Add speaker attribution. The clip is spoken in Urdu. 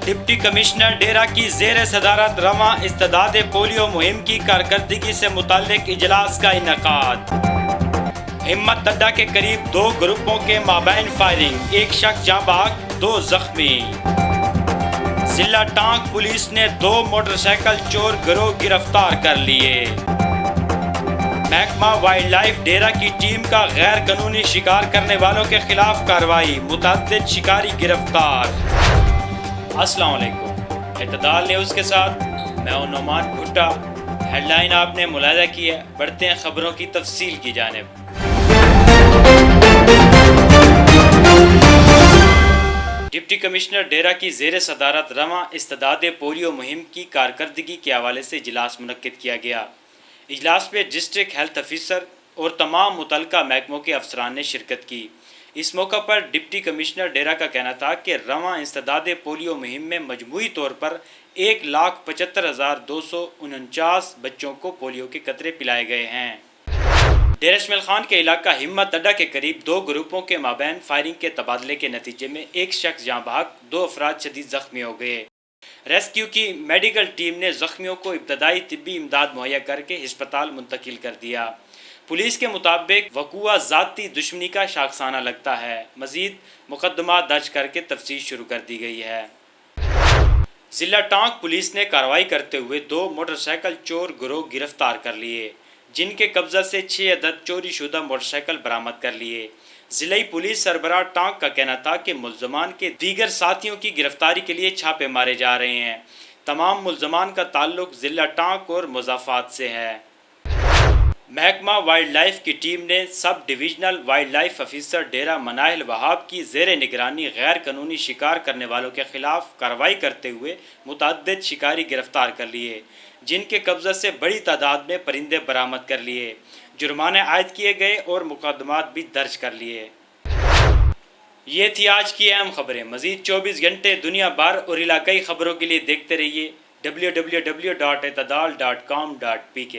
Speaker 1: ڈپٹی کمشنر ڈیرہ کی زیر صدارت رواں استعداد پولیو مہم کی کارکردگی سے متعلق اجلاس کا انعقاد۔ ہمت ڈڈا کے قریب 2 گروپوں کے مابین فائرنگ، 1 شخص جاں بحق 2 زخمی۔ ضلع ٹانک پولیس نے 2 موٹر سائیکل چور گروہ گرفتار کر لیے۔ محکمہ وائلڈ لائف ڈیرہ کی ٹیم کا غیر قانونی شکار کرنے والوں کے خلاف کارروائی، متعدد شکاری گرفتار۔ السلام علیکم، اعتدال نیوز کے ساتھ میں ہوں نعمان بھٹا۔ ہیڈ لائن آپ نے ملاحظہ کی ہے، بڑھتے ہیں خبروں کی تفصیل کی جانب۔ ڈپٹی کمشنر ڈیرہ کی زیر صدارت رواں استعداد پولیو مہم کی کارکردگی کے حوالے سے اجلاس منعقد کیا گیا۔ اجلاس میں ڈسٹرکٹ ہیلتھ افیسر اور تمام متعلقہ محکموں کے افسران نے شرکت کی۔ اس موقع پر ڈپٹی کمشنر ڈیرہ کا کہنا تھا کہ رواں استعداد پولیو مہم میں مجموعی طور پر 1,75,249 بچوں کو پولیو کے قطرے پلائے گئے ہیں۔ ڈیرہ اسماعیل خان کے علاقہ ہمت ڈڈا کے قریب 2 گروپوں کے مابین فائرنگ کے تبادلے کے نتیجے میں 1 شخص جاں بحق 2 افراد شدید زخمی ہو گئے۔ ریسکیو کی میڈیکل ٹیم نے زخمیوں کو ابتدائی طبی امداد مہیا کر کے ہسپتال منتقل کر دیا۔ پولیس کے مطابق وقوعہ ذاتی دشمنی کا شاخسانہ لگتا ہے۔ مزید مقدمات درج کر کے تفتیش شروع کر دی گئی ہے۔ ضلع ٹانک پولیس نے کارروائی کرتے ہوئے 2 موٹر سائیکل چور گروہ گرفتار کر لیے، جن کے قبضہ سے 6 عدد چوری شدہ موٹر سائیکل برآمد کر لیے۔ ضلعی پولیس سربراہ ٹانک کا کہنا تھا کہ ملزمان کے دیگر ساتھیوں کی گرفتاری کے لیے چھاپے مارے جا رہے ہیں۔ تمام ملزمان کا تعلق ضلع ٹانک اور مضافات سے ہے۔ محکمہ وائلڈ لائف کی ٹیم نے sub divisional wild life officer Dera Manahil Wahab کی زیر نگرانی غیر قانونی شکار کرنے والوں کے خلاف کارروائی کرتے ہوئے متعدد شکاری گرفتار کر لیے، جن کے قبضہ سے بڑی تعداد میں پرندے برآمد کر لیے، جرمانے عائد کیے گئے اور مقدمات بھی درج کر لیے۔ یہ تھی آج کی اہم خبریں۔ مزید 24 گھنٹے دنیا بھر اور علاقائی خبروں کے لیے دیکھتے رہیے www.اعتدال.com.pk۔